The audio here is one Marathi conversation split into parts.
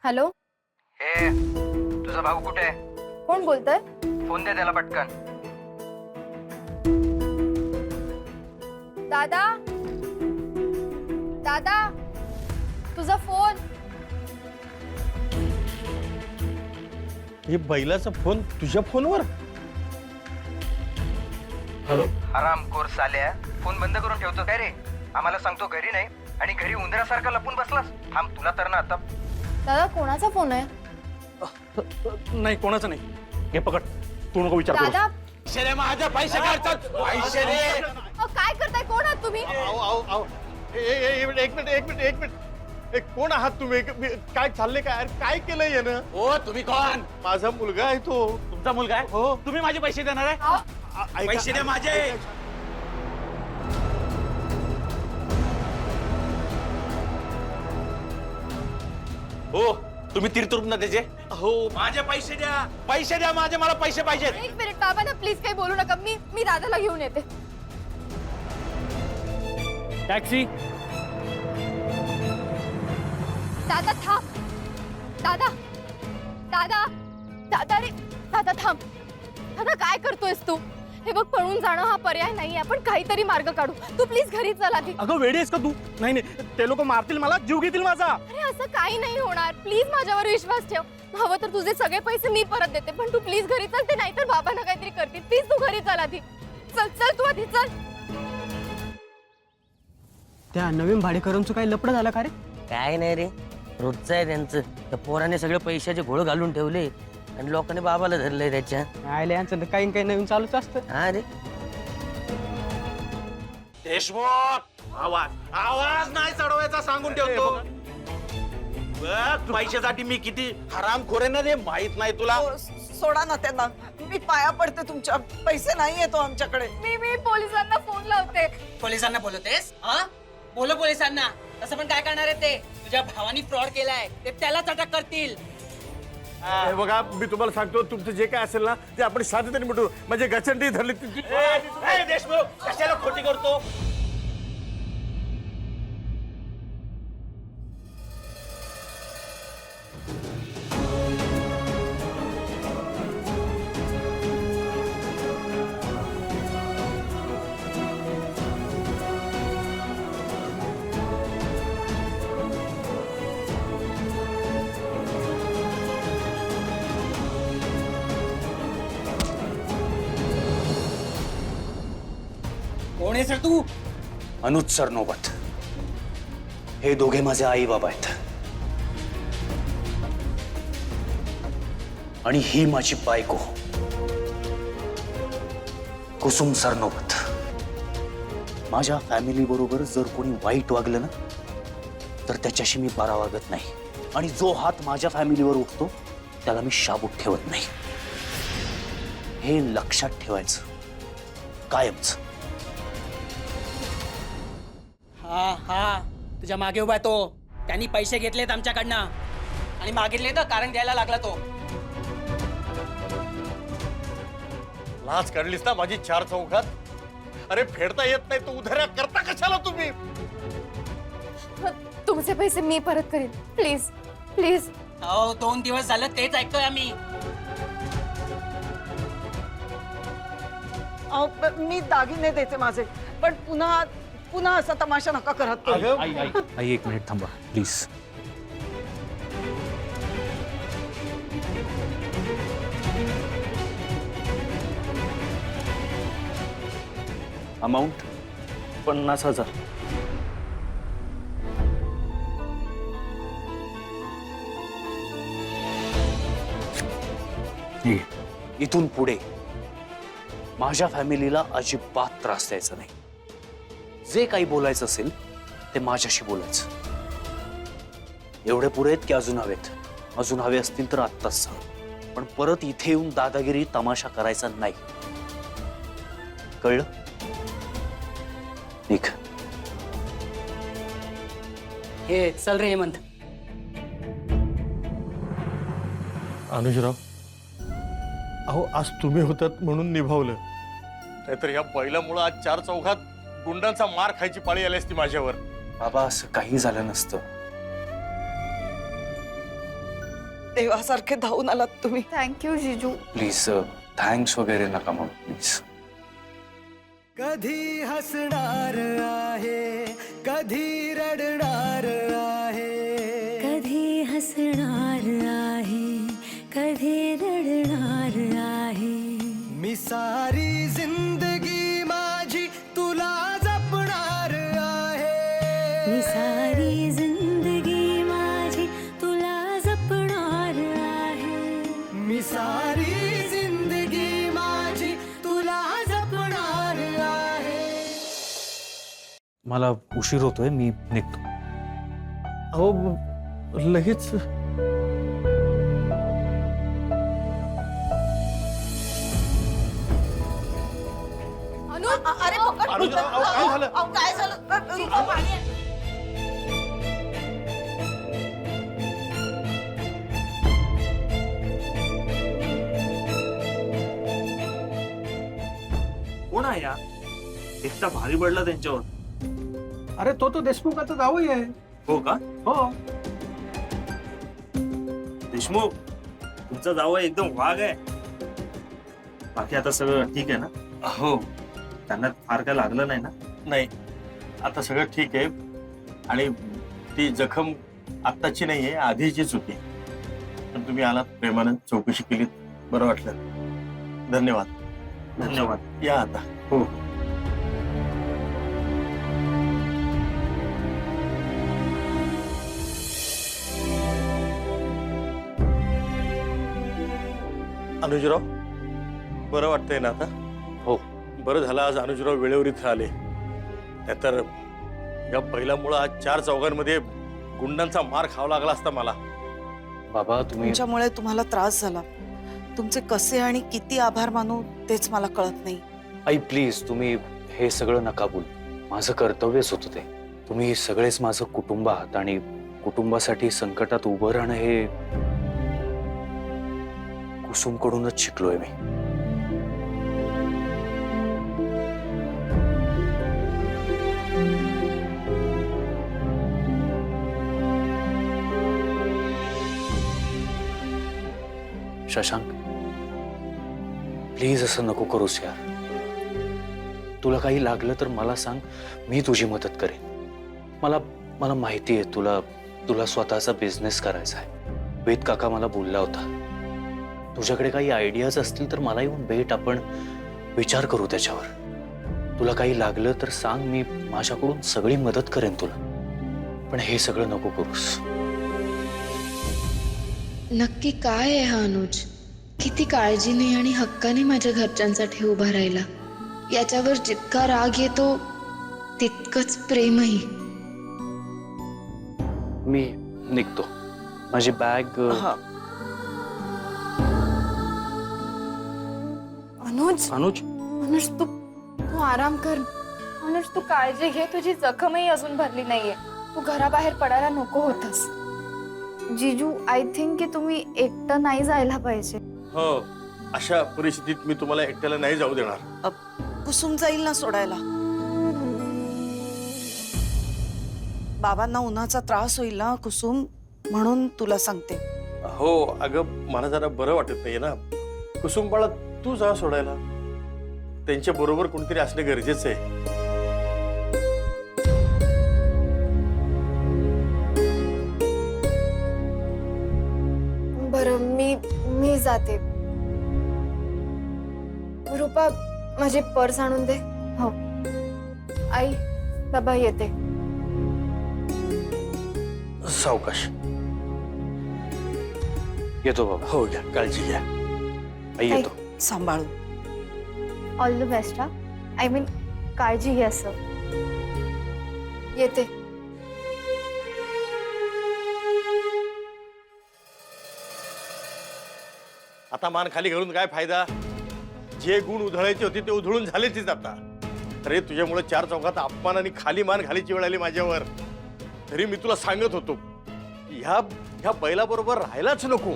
हॅलो. हे तुझा भाऊ कुठे आहे? कोण बोलतंय? फोन दे त्याला पटकन. दादा, दादा, तुझा फोन. हे बैलाचा फोन तुझ्या फोनवर? हॅलो. हरामखोर साल्या, फोन बंद करून ठेवतो काय रे? आम्हाला सांगतो घरी नाही आणि घरी उंदरासारखा लपून बसलास. थांब, तुला तर ना आता. दादा, कोणाचा फोन आहे? नाही, कोणाचं नाही. हे पकड, तू नको विचार करू. दादा, माझ्या पैसे काढतात. पैसे रे. काय करताय? कोण आहात तुम्ही? एक मिनिट. कोण आहात तुम्ही? काय चाललंय? काय काय केलंय यानं? हो, तुम्ही कोण? माझा मुलगा आहे तो. तुमचा मुलगा आहे? हो. तुम्ही माझे पैसे देणार आहे? पैसे द्या माझे. हो, तुम्ही तीर्थरूप त्याचे. हो. माझे पैसे द्या. पैसे द्या माझे, मला पैसे पाहिजेत. एक मिनिट बाबा ना, प्लीज काही बोलू नका. मी दादाला घेऊन येते. टॅक्सी. दादा थांब. दादा, दादा, दादा रे. दादा थांब. दादा, काय करतोयस तू? हे बघ, पळून जाणं हा पर्याय नाहीये. आपण काहीतरी मार्ग काढू. तू प्लीज घरी चल आधी. अगं, वेडी आहेस का तू? नाही, ते लोक मारतील मला, जीव घेतील माझा. अरे असं काही नाही होणार. प्लीज माझ्यावर विश्वास ठेव. हवं तर तुझे सगळे पैसे मी परत देते, पण तू प्लीज घरी चल. ते नाहीतर बाबांना काहीतरी करतील. प्लीज तू घरी चल आधी. चल तू आधी चल. त्या नवीन भाडेकरांचं काही लपड झालं का रे? काय नाही रे, रोजचं आहे त्यांचं. त्या पोराने सगळे पैशाचे घोळ घालून ठेवले आणि लोकांनी बाबाला धरलंय त्याच्या. आयले यांचं तर काही काही नवीन चालूच असतं. हा रे. देशमुख, आवाज नाही चढवायचा सांगून ठेवतो. बघ, पैशासाठी मी किती हरामखोर आहे ना रे, माहित नाही तुला. सोडा ना त्यांना. मी पाया पडते तुमच्या. पैसे नाही येतो आमच्याकडे. मी पोलिसांना फोन लावते. पोलिसांना बोलवतेस? हा, बोलो पोलिसांना. तसं पण काय करणार आहे ते? तुझ्या भावानी फ्रॉड केलाय, ते त्यालाच अटक करतील. हे बघा, मी तुम्हाला सांगतो, तुमचं जे काय असेल ना ते आपण शांततेने मिटू. म्हणजे गचंडी धरली. ए, देशमुख, कशाला खोटी करतो? कोण आहे सर तू? अनुज सरनोबत. हे दोघे माझे आई बाबा आहेत आणि ही माझी बायको कुसुम सरनोबत. माझ्या फॅमिली बरोबर जर कोणी वाईट वागलं ना तर त्याच्याशी मी बारा वागत नाही. आणि जो हात माझ्या फॅमिलीवर उठतो त्याला मी शाबूत ठेवत नाही. हे लक्षात ठेवायचं कायमच. हा, तुझ्या मागे उभा आहे तो. त्यांनी पैसे घेतलेत आमच्याकडनं आणि मागितले तर कारण द्यायला लागला तो. लाच काढलीस ना माझी चार चौघात. अरे, फेडता येत नाही तो उधाऱ्या करता कशाला तुम्ही? तुमचे पैसे मी परत करीन. Please please. हो, 2 दिवस झालं तेच ऐकतोय आम्ही. मी दागिने देते माझे, पण पुन्हा पुन्हा असा तमाशा नका करत तुम्ही. आई, एक मिनिट थांबा प्लीज. अमाऊंट 50,000. इथून पुढे माझ्या फॅमिलीला अजिबात त्रास द्यायचा नाही. जे काही बोलायचं असेल ते माझ्याशी बोलायचं. एवढे पुरे आहेत की अजून हवेत? अजून हवे असतील तर आत्ताच सांग. पण परत इथे येऊन दादागिरी तमाशा करायचा नाही, कळलं? निघ. हे चल रे हेमंत. अनुजराव, अहो, आज तुम्ही होतात म्हणून निभावलं. नाहीतर या बैलामुळे आज चार चौघात गुंडांचा मार खायची पाळी आली असती माझ्यावर. बाबा, असं काही झालं नसतं. देवासारखे धावून आलात तुम्ही. थँक्यू जिजू. प्लीज थँक्स वगैरे नका मग प्लीज. कधी हसणार आहे, कधी रडणार आहे, कधी हसणार आहे, कधी रडणार आहे. मी सारी जिंदगी माझी तुला जपणार आहे. मी सारी जिंदगी माझी तुला जपणार आहे. मी सारी जिंदगी माझी तुला जपणार आहे. मला उशीर होतोय, मी निघतो. अहो लगेच अनुज, अरे पकड. अनुज, अहो, काय झालं? अहो, काय झालं? कोण आहे या एकटा भारी पडला त्यांच्यावर. अरे तो देशमुखाचा जावई आहे. हो का? हो. देशमुख तुमचा जावई एकदम वाघ आहे. बाकी आता सगळं ठीक आहे ना? हो त्यांना फार काय लागलं नाही ना? नाही, आता सगळं ठीक आहे. आणि ती जखम आत्ताची नाही आहे, आधीचीच होती. पण तुम्ही आलात, प्रेमानं चौकशी केलीत, बरं वाटलं. धन्यवाद. धन्यवाद. या आता. हो. अनुजराव, बरं वाटतंय ना आता? हो. बरं झालं आज अनुजराव वेळेवर इथं आले. नाहीतर या बैलामुळं आज 4 चौघांमध्ये गुंडांचा मार खावा लागला असता मला. बाबा तुम्ही तुमच्यामुळे तुम्हाला त्रास झाला. तुमचे कसे आणि किती आभार मानू तेच मला कळत नाही. आई प्लीज तुम्ही हे सगळं नका बोल. माझं कर्तव्यच होतं ते. तुम्ही सगळेच माझं कुटुंब आहात आणि कुटुंबासाठी संकटात उभं राहणं हे कुसुमकडूनच शिकलोय मी. शशांक प्लीज असं नको करूस यार. तुला काही लागलं तर मला सांग, मी तुझी मदत करेन. मला मला माहिती आहे तुला स्वतःचा बिझनेस करायचा आहे. वेद काका मला बोलला होता. तुझ्याकडे काही आयडियाज असतील तर मला येऊन भेट, आपण विचार करू त्याच्यावर. तुला काही लागलं तर सांग, मी माझ्याकडून सगळी मदत करेन तुला. पण हे सगळं नको करूस. नक्की काय आहे हा अनुज? किती काळजीने आणि हक्काने माझ्या घरच्यांसाठी उभा राहिला. याच्यावर जितका राग येतो तितकंच प्रेमही. मी निघतो. माझी बॅग. हा. अनुज, अनुज अनुज तू आराम कर. अनुज तू काळजी घे, तुझी जखमही अजून भरली नाहीये. तू घराबाहेर पडायला नको होतस. जिजू, आय थिंक की तुम्ही एकटं नाही जायला पाहिजे. हो, अशा परिस्थितीत मी तुम्हाला एकट्याला नाही जाऊ देणार. कुसुम जाईल ना सोडायला. बाबांना उन्हाचा त्रास होईल ना कुसुम, म्हणून तुला सांगते. हो अगं, मला जरा बरं वाटत नाहीये ना. कुसुम बाळा, तू जा सोडायला. त्यांच्या बरोबर कोणतरी असणे गरजेचं आहे. बरं, मी जाते. रूपा, माझी पर्स आणून दे. हो आई, बाबा येते. सावकाश. येतो बाबा. हो, घ्या काळजी घ्या. आई येतो. सांभाळू. All the best. हा, आय मीन काळजी घे. असं येते. आता मान खाली घालून काय फायदा? जे गुण उधळायचे होते ते उधळून झालेच आता. अरे तुझ्यामुळे 4 चौकात अपमान आणि खाली मान घालायची वेळ आली माझ्यावर. तरी मी तुला सांगत होतो, ह्या बैलाबरोबर राहायलाच नको.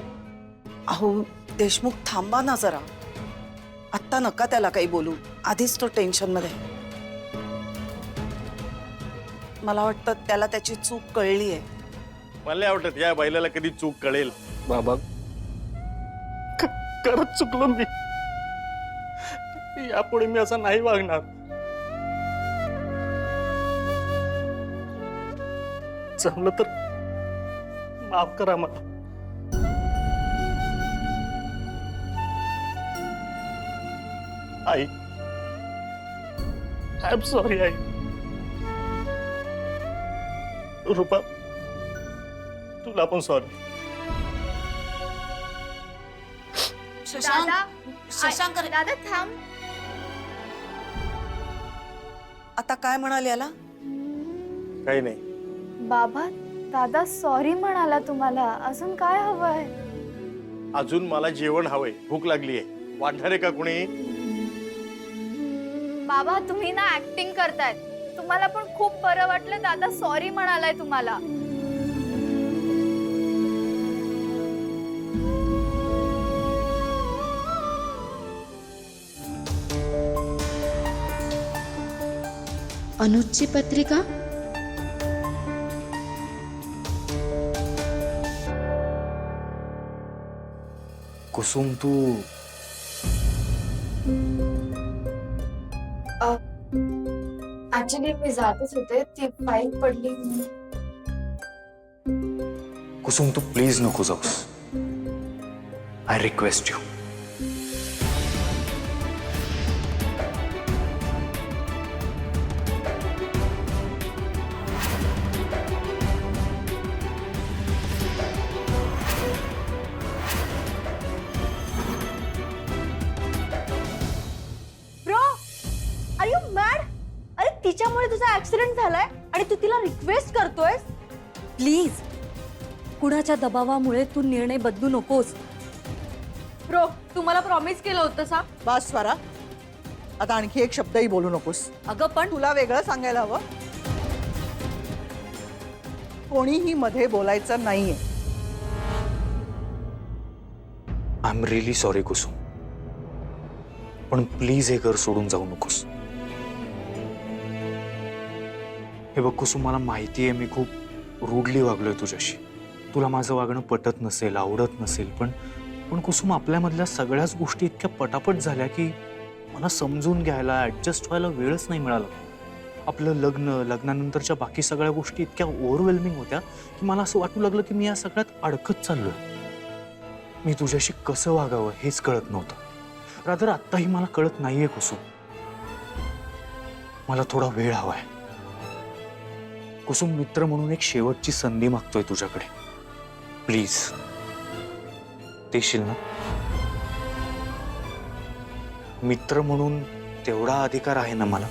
अहो देशमुख, थांबा ना जरा. आत्ता नका त्याला काही बोलू. आधीच तो टेन्शन मध्ये. मला वाटतं त्याला त्याची चूक कळली आहे. मला नाही वाटत या बैलाला कधी चूक कळेल. बाबा खरंच चुकलो मी. यापुढे मी असं नाही वागणार. जमलं तर माफ करा मला. आई, आय एम सॉरी आई. रूपा, तुला पण सॉरी. दादा दादा थांब. आता काय म्हणाल याला? काही नाही. बाबा दादा सॉरी म्हणाला तुम्हाला. अजून काय हवंय? अजून मला जेवण हवंय, भूक लागली आहे. वाढणार आहे का कुणी? बाबा तुम्ही ना ऍक्टिंग करताय. तुम्हाला पण खूप बरं वाटलं. दादा सॉरी म्हणालाय तुम्हाला. अनुजची पत्रिका. कुसुम, तू ऍक्च्युली मी जातच होते. ती फाईल पडली. कुसुम, तू प्लीज नको जाऊस. I request you. Bro are you mad? अरे तिच्यामुळे तुझा ऍक्सिडेंट झालाय आणि तू तिला रिक्वेस्ट करतोयस? प्लीज, कुणाच्या दबावामुळे तू निर्णय बदलू नकोस. ब्रो तू मला प्रॉमिस केलं होतं सा. बस स्वरा, आता आणखी एक शब्दही बोलू नकोस. अगं पण तुला वेगळं सांगायला हवं. कोणीही मध्ये बोलायचं नाहीये. I am really sorry Kusum, पण प्लीज हे घर सोडून जाऊ नकोस. हे बघ कुसुम, मला माहिती आहे मी खूप रूडली वागलोय तुझ्याशी. तुला माझं वागणं पटत नसेल, आवडत नसेल, पण कुसुम, आपल्यामधल्या सगळ्याच गोष्टी इतक्या पटापट झाल्या की मला समजून घ्यायला, ऍडजस्ट व्हायला वेळच नाही मिळाला. आपलं लग्न, लग्नानंतरच्या बाकी सगळ्या गोष्टी इतक्या ओव्हरवेल्मिंग होत्या की मला असं वाटू लागलं की मी या सगळ्यात अडकत चाललोय. मी तुझ्याशी कसं वागावं हेच कळत नव्हतं. रादर आत्ताही मला कळत नाहीये कुसुम. मला थोडा वेळ हवाय. कुसुम, मित्र म्हणून एक शेवटची संधी मागतोय तुझ्याकडे. प्लीज देशील ना? मित्र म्हणून तेवढा अधिकार आहे ना मला?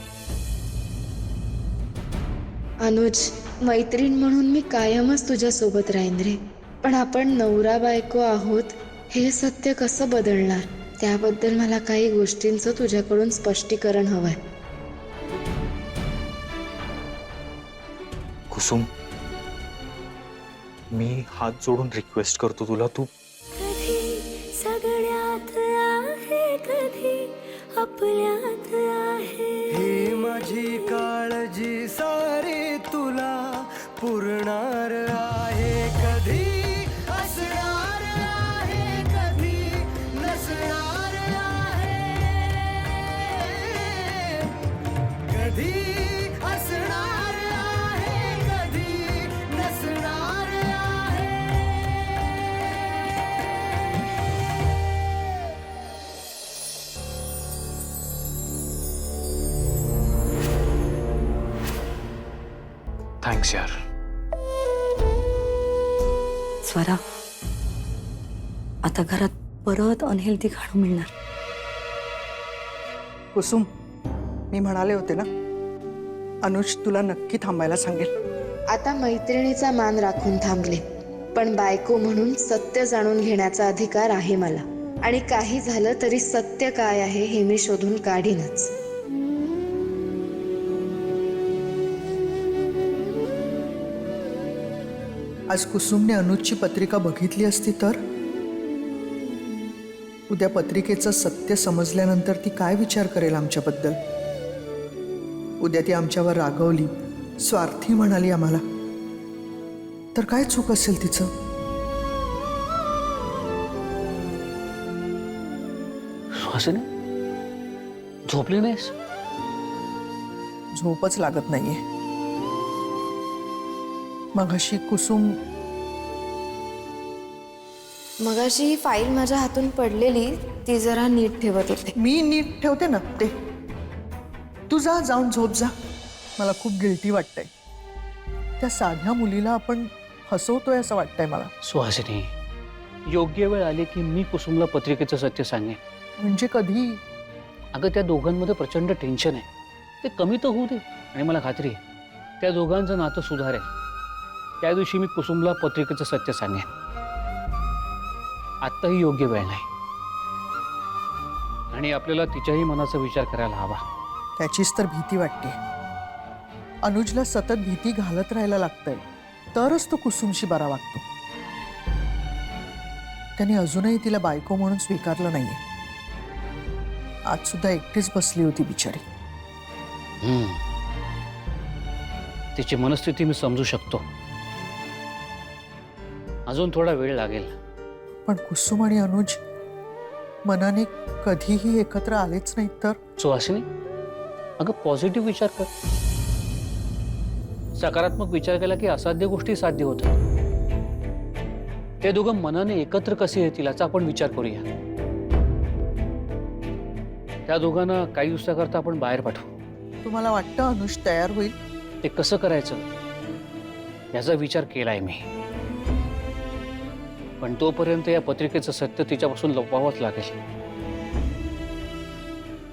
अनुज, मैत्रीण म्हणून मी कायमच तुझ्या सोबत राहीन रे. पण आपण नवरा बायको आहोत हे सत्य कसं बदलणार? त्याबद्दल मला काही गोष्टींचं तुझ्याकडून स्पष्टीकरण हवंय. कुसुम, मी हात जोडून रिक्वेस्ट करतो तुला, तू कधी सगळ्यात आहे, कधी आपल्यात आहे. ही माझी काळजी सारी तुला पुरणार आहे. कधी असणार आहे, कधी नसणार आहे. कधी असणार आहे, कधी नसणार आहे. थँक्स यार. स्वरा, आता घरात परत अनहेल्दी खाणं मिळणार. कुसुम, मी म्हणाले होते ना, अनुज तुला नक्की थांबायला सांगेल. आता मैत्रिणीचा मान राखून थांबले, पण बायको म्हणून सत्य जाणून घेण्याचा अधिकार आहे मला. आणि काही झालं तरी सत्य काय आहे हे मी शोधून काढीनच. आज कुसुमने अनुजची पत्रिका बघितली असती तर उद्या पत्रिकेचं सत्य समजल्यानंतर ती काय विचार करेल आमच्याबद्दल? उद्या ती आमच्यावर रागवली, स्वार्थी म्हणाली आम्हाला, तर काय चूक असेल तिचं? सुहासिनी झोपली नाहीस? झोपच लागत नाहीये. मगाशी कुसुम मगाशी ही फाईल माझ्या हातून पडलेली, ती जरा नीट ठेवत होते. मी नीट ठेवते ना ते. तू जा, जाऊन झोप जा. मला खूप गिल्टी वाटतंय. त्या साध्या मुलीला आपण हसवतोय असं वाटतंय मला. सुहासिनी, योग्य वेळ आली की मी कुसुमला पत्रिकेचं सत्य सांगेन. म्हणजे कधी? अगं त्या दोघांमध्ये प्रचंड टेन्शन आहे. ते कमी तर होऊ दे. आणि मला खात्री आहे त्या दोघांचं नातं सुधारेल. त्या दिवशी मी कुसुमला पत्रिकेचं सत्य सांगेन. आत्ताही योग्य वेळ नाही आणि आपल्याला तिच्याही मनाचा विचार करायला हवा. त्याचीच तर भीती वाटते. अनुजला सतत भीती घालत राहायला लागतंय, तरच तो कुसुमशी बरा वागतो. त्याने अजूनही तिला बायको म्हणून स्वीकारलं नाहीये. आज सुद्धा एकटीच बसली होती बिचारी. तिची मनस्थिती मी समजू शकतो. अजून थोडा वेळ लागेल. पण कुसुम आणि अनुज मनाने कधीही एकत्र आलेच नाहीत तर? सुहासिनी, अगं पॉझिटिव्ह विचार कर. सकारात्मक विचार केला की असाध्य गोष्टी साध्य होतात. ते दोघं मनाने एकत्र कसे येतील याचा आपण विचार करूया. त्या दोघांना काही दिवसाकरता आपण बाहेर पाठवू. तुम्हाला वाटतं अनुज तयार होईल? ते कसं करायचं याचा विचार केलाय मी. पण तोपर्यंत या पत्रिकेचं सत्य तिच्यापासून लपवावंच लागेल.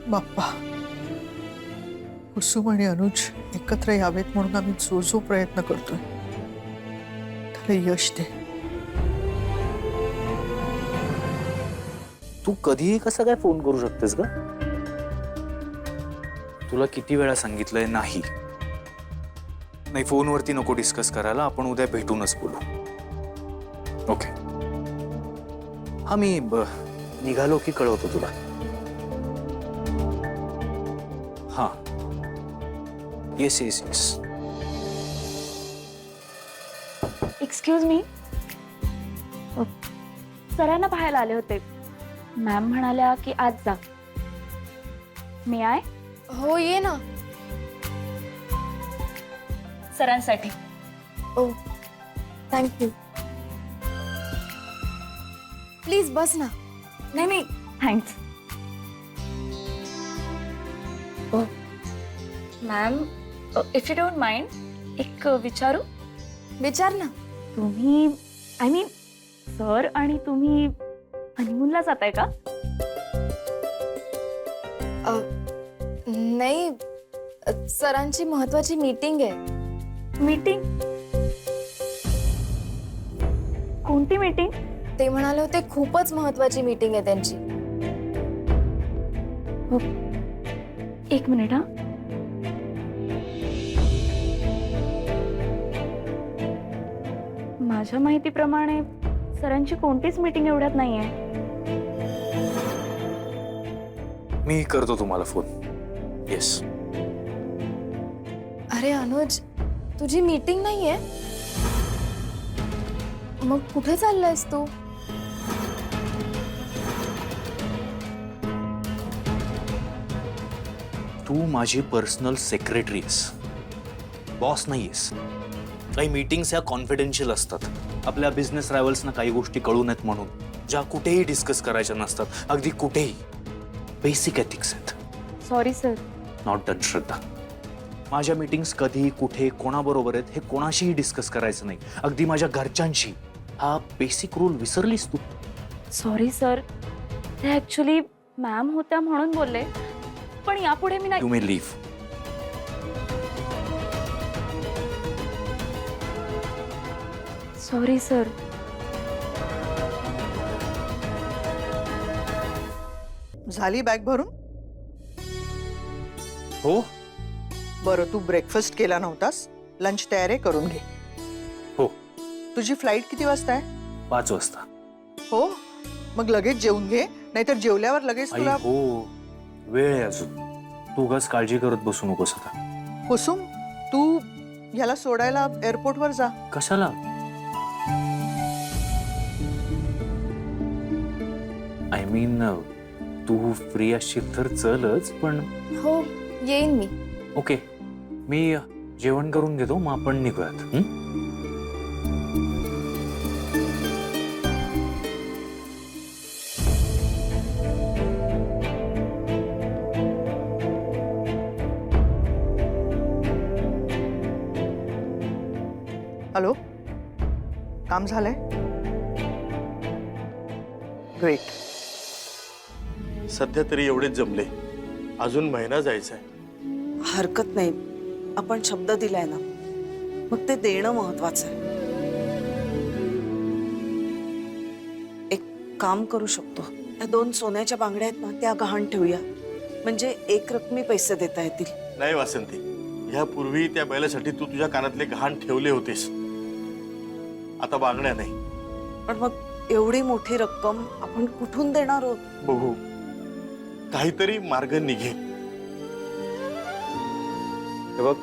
बाप्पा, कुसुम आणि अनुज एकत्र यावेत म्हणून आम्ही जो जो प्रयत्न करतोय त्याला यश दे. तू कधीही कसं काय फोन करू शकतेस ग? तुला किती वेळा सांगितलंय नाही नाही फोनवरती नको डिस्कस करायला. आपण उद्या भेटूनच बोलू. ओके? हा मी निघालो की कळवतो तुला. हा yes yes yes. Excuse me, सरांना पाहायला आले होते. मॅम म्हणाल्या की आज जा. मी आय? हो, ये ना. सरांसाठी. ओ, थँक्यू. प्लीज बस ना. नाही नाही, thanks. Ma'am, if you don't mind, एक विचारू? विचार ना. तुम्ही, आय मीन सर आणि तुम्ही हनीमूनला जाताय का? नाही, सरांची महत्वाची मीटिंग आहे. मीटिंग? कोणती मीटिंग? ते म्हणाले होते खूपच महत्वाची मीटिंग आहे त्यांची. एक मिनिट हा. माझ्या माहितीप्रमाणे सरांची कोणतीच मीटिंग एवढ्यात नाहीये. मी करतो तुम्हाला फोन. येस. अरे अनुज, तुझी मीटिंग नाहीये? मग कुठे चाललायस तू? तू माझी पर्सनल सेक्रेटरी आहेस, बॉस नाहीयेस. काही मीटिंग्स ह्या कॉन्फिडेन्शियल असतात. आपल्या बिझनेस रायव्हल्सना काही गोष्टी कळू नयेत म्हणून, ज्या कुठेही डिस्कस करायच्या नसतात. अगदी कुठेही. बेसिक एथिक्स आहेत. Sorry sir. नॉट डन श्रद्धा. माझ्या मीटिंग्स कधी कुठे कोणाबरोबर आहेत हे कोणाशीही डिस्कस करायचं नाही. अगदी माझ्या घरच्यांशी. हा बेसिक रूल विसरलीस तू. सॉरी सर, ते ऍक्च्युली मॅम होत्या म्हणून बोलले, पण यापुढे मी नाही. You may leave. Sorry sir. झाली बॅग भरून? हो. बरं, तू ब्रेकफास्ट केला नव्हतास. लंच तयार आहे, करून घे. हो. तुझी फ्लाईट किती वाजता आहे? 5 वाजता. हो, मग लगेच जेवून घे, नाहीतर जेवल्यावर लगेच आई तुला. हो, वेळ आहे अजून. तू उगाच काळजी करत बसू नकोस आता. कुसुम, तू ह्याला सोडायला एअरपोर्टवर जा. कशाला? आय मीन तू फ्री असशील तर चलच, पण हो येईन मी. ओके, मी जेवण करून घेतो, मग आपण निघूयात. हॅलो, काम झालंय? ग्रेट. सध्या तरी एवढेच जमले, अजून महिना जायचा आहे. हरकत नाही, आपण शब्द दिलाय ना, मग ते देणं महत्वाचं आहे. एक काम करू शकतो, त्या 2 सोन्याच्या बांगड्या आहेत ना, त्या गहाण ठेवूया, म्हणजे एक रकमी पैसे देता येतील. नाही वासंती, ह्यापूर्वी त्या बैलासाठी तू तुझ्या कानातले गहाण ठेवले होतेस, आता बांगड्या नाही. पण मग एवढी मोठी रक्कम आपण कुठून देणार आहोत? बघू, काहीतरी मार्ग निघेल. हे बघ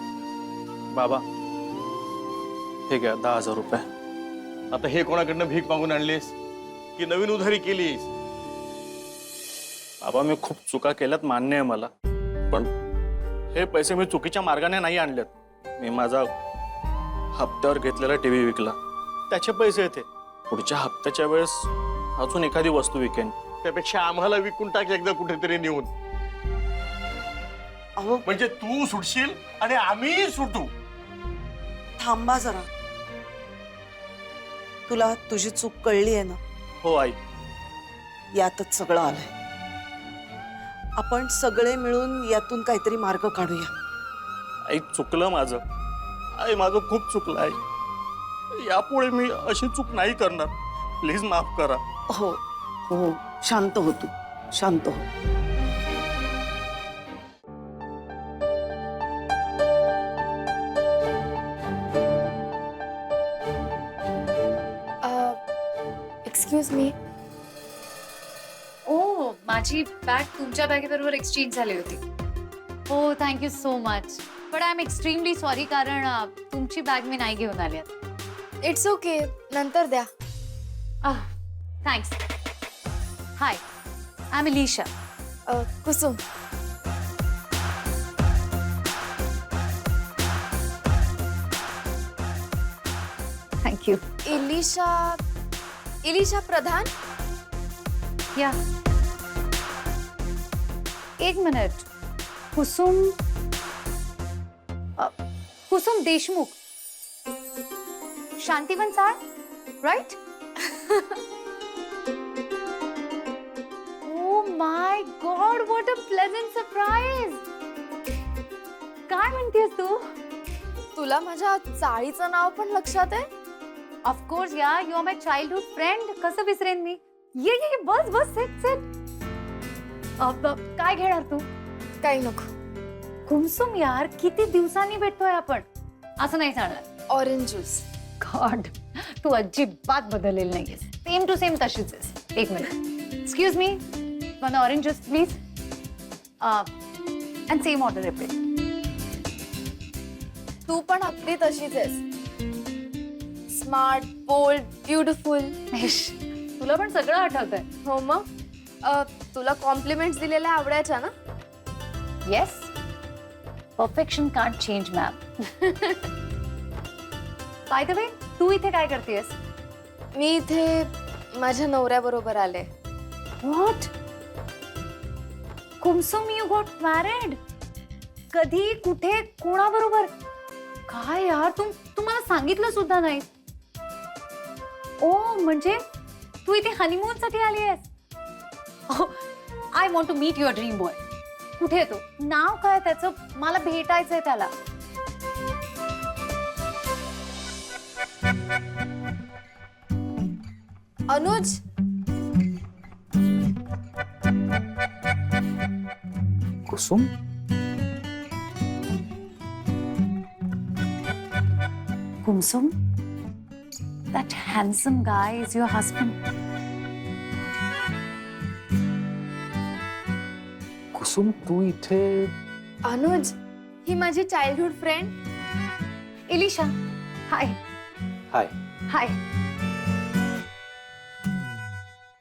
बाबा, हे घ्या 10,000 रुपये. आता हे कोणाकडनं भीक मागून आणलीस की नवीन उधारी केलीस? बाबा, मी खूप चुका केल्यात, मान्य आहे मला, पण हे पैसे मी चुकीच्या मार्गाने नाही आणलेत. मी माझा हप्त्यावर घेतलेला टीव्ही विकला, त्याचे पैसे येते. पुढच्या हप्त्याच्या वेळेस अजून एखादी वस्तू विकेन. त्यापेक्षा आम्हाला विकून टाक एकदा कुठेतरी नेऊन. अहो, म्हणजे तू सुटशील आणि आम्ही सुटू. थांबा जरा. तुला तुझी चूक कळली आहे ना? हो आई. यातच सगळं आलंय. आपण सगळे मिळून यातून काहीतरी मार्ग काढूया. आई, चुकलं माझं. आई, माझं खूप चुकलं आई. यापुढे मी अशी चूक नाही करणार. प्लीज माफ करा. हो हो, शांत हो तू, शांत हो. Excuse me. ओ, माझी बॅग तुमच्या बॅगेबरोबर एक्सचेंज झाली होती. हो, thank you so much. But I am extremely sorry, कारण तुमची बॅग मी नाही घेऊन आली. इट्स ओके, नंतर द्या. Thanks. Hi, I am Ilisha. Kusum. Thank you. Ilisha Pradhan. Yeah, एक मिनिट. कुसुम कुसुम देशमुख, शांतिवन साळ, right? Oh my God, what a pleasant surprise. काय म्हणतेस तू? तुला माझ्या चाळीचं नाव पण लक्षात आहे? Of course yeah, you are my childhood friend. कसं विसरेन मी? ये बस बस, सिट. काय घेणार तू? काही नको. कुमसुम यार, किती दिवसांनी भेटतोय आपण. असं नाही चालणार. Orange juice. गॉड, तू अजिबात बदललेली नाहीयेस. सेम टू सेम तशीच आहेस. एक minute. Excuse me, one orange juice please. And same order repeat. तू पण अगदी तशीच आहेस. Smart, bold, beautiful. तुला पण सगळं आठवतंय. हो मग. तुला कॉम्प्लिमेंट्स दिलेल्या आवडायच्या ना? Yes. Perfection can't change ma'am. By the way, तू इथे काय करतेस? मी इथे माझ्या नवऱ्याबरोबर आले. What? Kusum, you got married? कधी, कुठे, कोणाबरोबर? काय यार, तू मला सांगितलं सुद्धा नाही. ओ, म्हणजे तू इथे हनीमून साठी आली आहेस? I want to meet your dream boy. कुठे येतो? नाव काय त्याचं? मला भेटायचंय त्याला. Anuj. Kusum, Kumsum, that handsome guy is your husband. Kusum, तू इथे? अनुज, ही माझी चाइल्डहुड फ्रेंड इलिशा. हाय. हाय. हाय.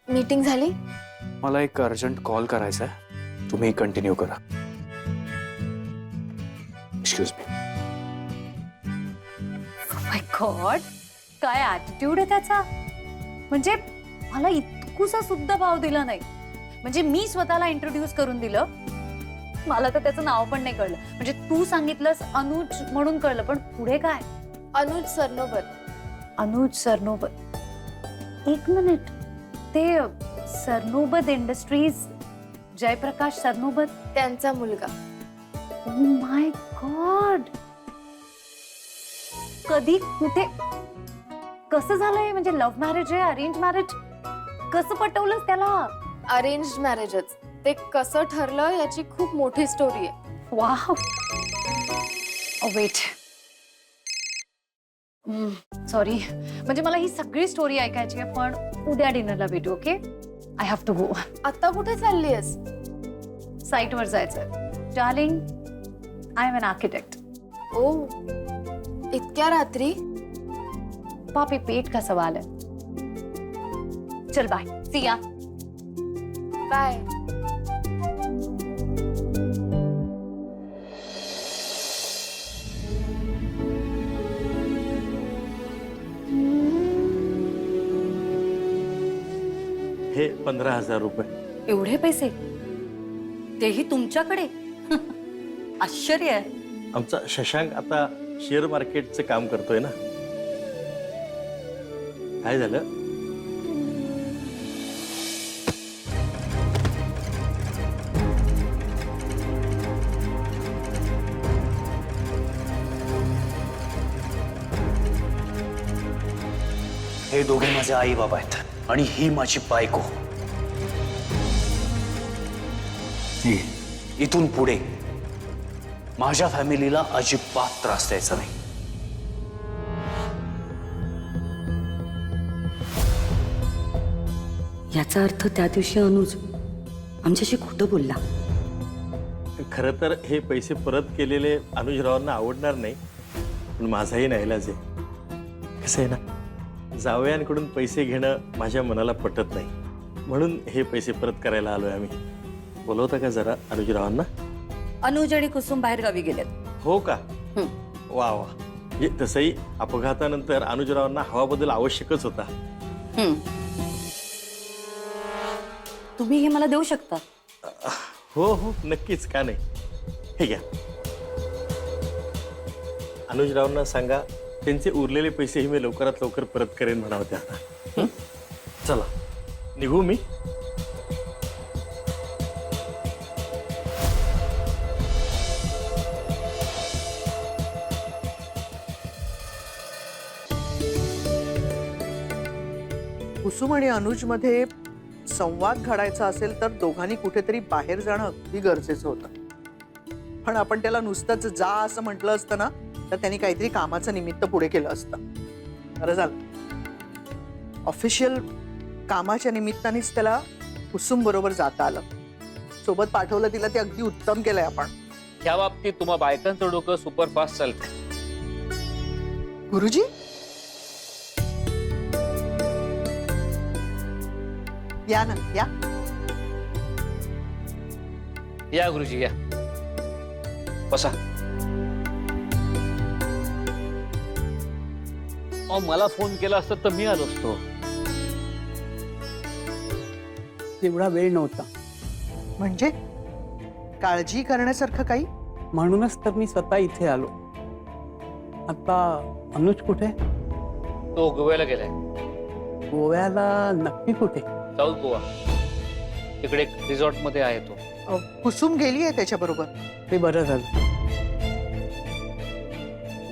मीटिंग झाली? मला एक अर्जंट कॉल करायचा आहे, तुम्ही कंटिन्यू करा. Excuse me. माय गॉड, काय ऍटिट्यूड आहे त्याचा. म्हणजे मला इतकुसा सुद्धा भाव दिला नाही. म्हणजे मी स्वतःला इंट्रोड्यूस करून दिलं, मला तर त्याचं नाव पण नाही कळलं. म्हणजे तू सांगितलंस अनुज म्हणून कळलं, पण पुढे काय? अनुज सरनोबत. अनुज सरनोबत. एक मिनिट, ते सरनोबत इंडस्ट्रीज, जयप्रकाश सरनोबत त्यांचा मुलगा. ओ माय गॉड, कधी कुठे कसं झालंय? म्हणजे लव्ह मॅरेज आहे, अरेंज मॅरेज? कसं पटवलंस त्याला? अरेंज मॅरेजच. ते कसं ठरलं याची खूप मोठी स्टोरी आहे. वाव. वेट, सॉरी, म्हणजे मला ही सगळी स्टोरी ऐकायची आहे, पण उद्या डिनरला भेटू. Okay, I have to go. आता कुठे चालली आहेस? साईटवर जायचंय. Darling, I am an architect. Oh, इतक्या रात्री? पापी पेट का सवाल है. चल बाय, सी या. बाय. हे 15,000 रुपये. एवढे पैसे, तेही तुमच्याकडे? आश्चर्य आहे. आमचा शशांक आता शेअर मार्केटचं काम करतोय ना. काय झालं? हे दोघे माझे आई बाबा आहेत आणि ही माझी बायको. इथून पुढे माझ्या फॅमिलीला अजिबात त्रास द्यायचा नाही. याचा अर्थ त्या दिवशी अनुज आमच्याशी खोटं बोलला. खरं तर हे पैसे परत केलेले अनुजरावांना आवडणार नाही, पण माझाही नाईलाज आहे. कसं आहे ना, जावयांकडून पैसे घेणं माझ्या मनाला पटत नाही, म्हणून हे पैसे परत करायला आलोय आम्ही. बोलवता का जरा अनुजरावांना? अनुज आणि कुसुम बाहेर गावी गेलेत. हो का? वा वा. म्हणजे तसंही अपघातानंतर अनुजरावांना हवा बदल आवश्यकच होता. तुम्ही हे मला देऊ शकता? हो हो, नक्कीच, का नाही. हे घ्या. अनुजरावांना सांगा त्यांचे उरलेले पैसेही मी लवकरात लवकर परत करेन म्हणावं ते आता. चला निघू मी. कुसुम आणि अनुज मध्ये संवाद घडायचा असेल तर दोघांनी कुठेतरी बाहेर जाणं अगदी गरजेचं होतं. पण आपण त्याला नुसतंच जा असं म्हटलं असतं ना, तर त्यांनी काहीतरी कामाचं निमित्त पुढे केलं असतं. बरं झालं, ऑफिशियल कामाच्या निमित्तानेच त्याला कुसुम बरोबर जाता आलं. सोबत पाठवलं तिला, ते अगदी उत्तम केलंय आपण. या बाबतीत तुम्हा बायकांचं डोकं सुपरफास्ट चालतं. गुरुजी, या ना, या. या गुरुजी, या बसा. मला फोन केला असता तर मी आलो असतो. तेवढा वेळ नव्हता. म्हणजे काळजी करण्यासारखं काही? म्हणूनच तर मी स्वतः इथे आलो. आता अनुज कुठे? तो गोव्याला गेलाय. गोव्याला नक्की कुठे? साऊथ गोवा, तिकडे एक रिसॉर्ट मध्ये आहे तो. कुसुम गेली आहे त्याच्याबरोबर? ते बरं झालं.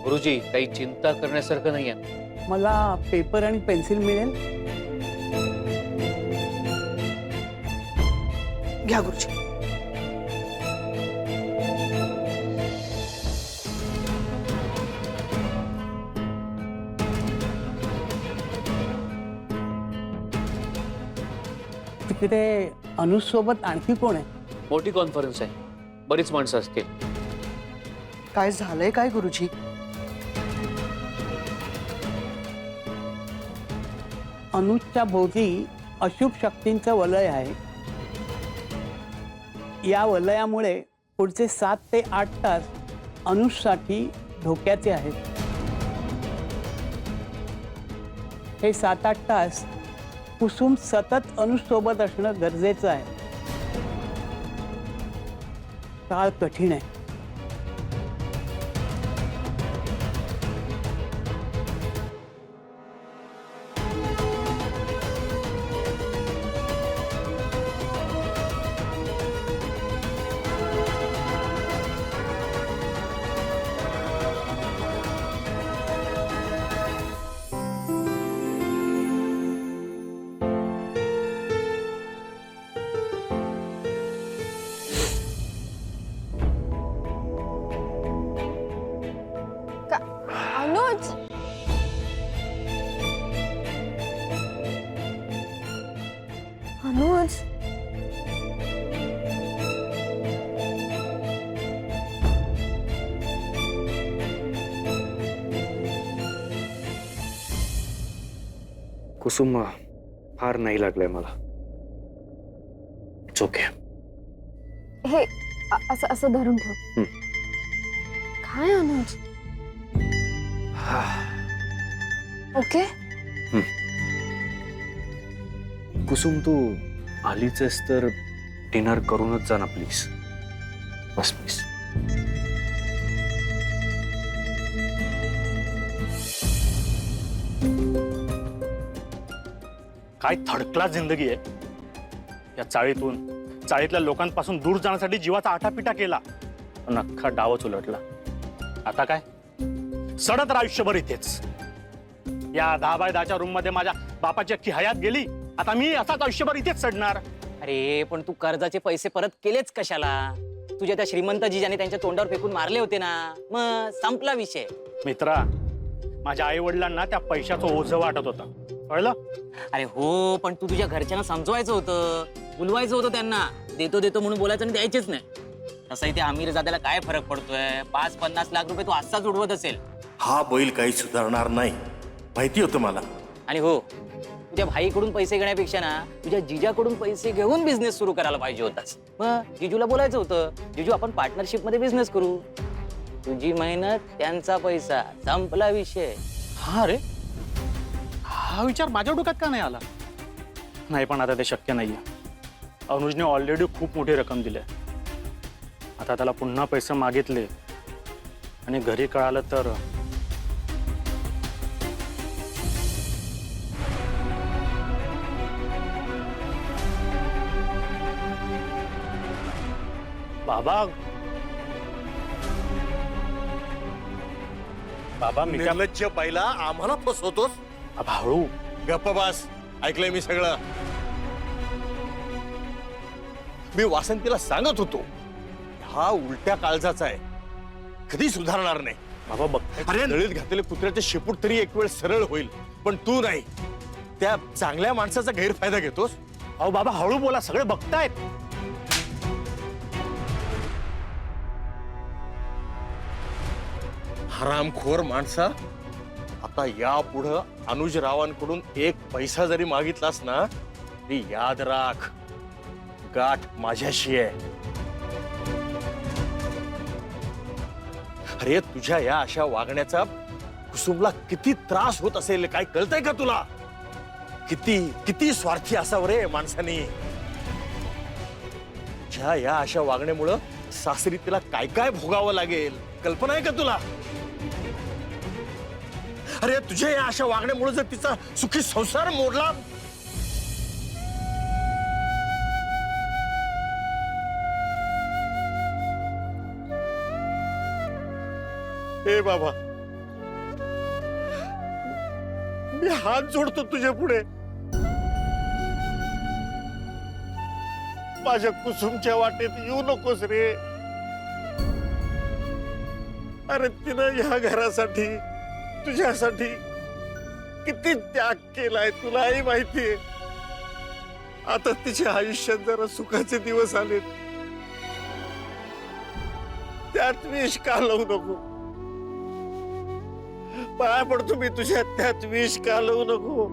गुरुजी, काही चिंता करण्यासारखं नाहीये. मला पेपर आणि पेन्सिल मिळेल? घ्या गुरुजी. तिकडे अनुज सोबत आणखी कोण आहे? मोठी कॉन्फरन्स आहे, बरीच माणसं असतील. काय झालंय काय गुरुजी? अनुजच्या भोवती अशुभ शक्तींचं वलय आहे. या वलयामुळे पुढचे 7 ते 8 तास अनुजसाठी धोक्याचे आहेत. हे 7-8 तास कुसुम सतत अनुज सोबत असणं गरजेचं आहे. काळ कठीण आहे. अनुज अनुज कुसुम फार नाही लागलंय मला. It's okay. हे असं असं धरून ठेव. काय अनुज? ओके. कुसुम तू आलीच आहेस तर डिनर करूनच जा ना प्लीज. Bus please. काय थर्ड क्लास जिंदगी आहे. या चाळीतल्या लोकांपासून दूर जाण्यासाठी जीवाचा आटापिटा केला पण अख्खा डावच उलटला. आता काय सडत आयुष्यभर इथेच या 10 बाय 10च्या रूम मध्ये माझ्या बापाची अख्खी हयात गेली. आता मी असाच आयुष्यभर इथेच सडणार. अरे पण तू कर्जाचे पैसे परत केलेच कशाला? तुझ्या त्या श्रीमंत जिजाने त्यांच्या तोंडावर फेकून मारले होते ना, मग संपला विषय. मित्रा, माझ्या आई वडिलांना त्या पैशाचं ओझं वाटत होतं, कळलं? अरे हो, पण तू तुझ्या घरच्यांना समजवायचं होतं, बोलवायचं होतं त्यांना. देतो देतो म्हणून बोलायचं आणि द्यायचेच नाही. तसंही ते आमिर जाद्याला काय फरक पडतोय? 5-50 लाख रुपये तू असाच उडवत असेल. हा बैल काही सुधारणार नाही, माहिती होतं मला. आणि हो, तुझ्या भाईकडून पैसे घेण्यापेक्षा ना तुझ्या जिजाकडून पैसे घेऊन बिझनेस सुरू करायला पाहिजे होतास. मग जिजूला बोलायचं होतं, जिजू आपण पार्टनरशिप मध्ये बिझनेस करू. तुझी मेहनत, त्यांचा पैसा, संपला विषय. हा रे, हा विचार माझ्या डोक्यात का नाही आला? नाही, पण आता ते शक्य नाहीये. अनुजने ऑलरेडी खूप मोठी रक्कम दिली आहे. आता त्याला पुन्हा पैसे मागितले आणि घरी कळालं तर बाबा मी काय निर्लज्ज बाईला आम्हाला फसवतोस? हळू गप्प बस, ऐकलंय मी सगळं. मी वासंतीला सांगत होतो हा उलट्या काळजाचा आहे, कधी सुधारणार नाही. बाबा बघ, अरे नळीत घातलेले कुत्र्याचे शेपूट तरी एक वेळ सरळ होईल, पण तू नाही. त्या चांगल्या माणसाचा गैरफायदा घेतोस. अहो बाबा हळू बोला, सगळे बघतायत. हरामखोर माणसा, आता यापुढं अनुज रावांकडून 1 पैसा जरी मागितलास ना तरी याद राख, गाठ माझ्याशी आहे. अरे तुझ्या या अशा वागण्याचा कुसुमला किती त्रास होत असेल, काय कळतंय का तुला? किती किती स्वार्थी असावं रे माणसाने. तुझ्या या अशा वागण्यामुळं सासरी तिला काय काय भोगावं लागेल, कल्पना आहे का तुला? अरे तुझ्या या अशा वागण्यामुळे जर तिचा सुखी संसार मोडला, ए बाबा, मी हात जोडतो तुझ्या पुढे. माझ्या कुसुमच्या वाटेत येऊ नकोस रे. अरे तिनं ह्या घरासाठी, तुझ्यासाठी किती त्याग केलाय तुलाही माहितीये. आता तिच्या आयुष्यात जरा सुखाचे दिवस आलेत, त्यात विष का लावू नको. पाया पडतो मी तुझ्या, त्यात विष का लावू नको.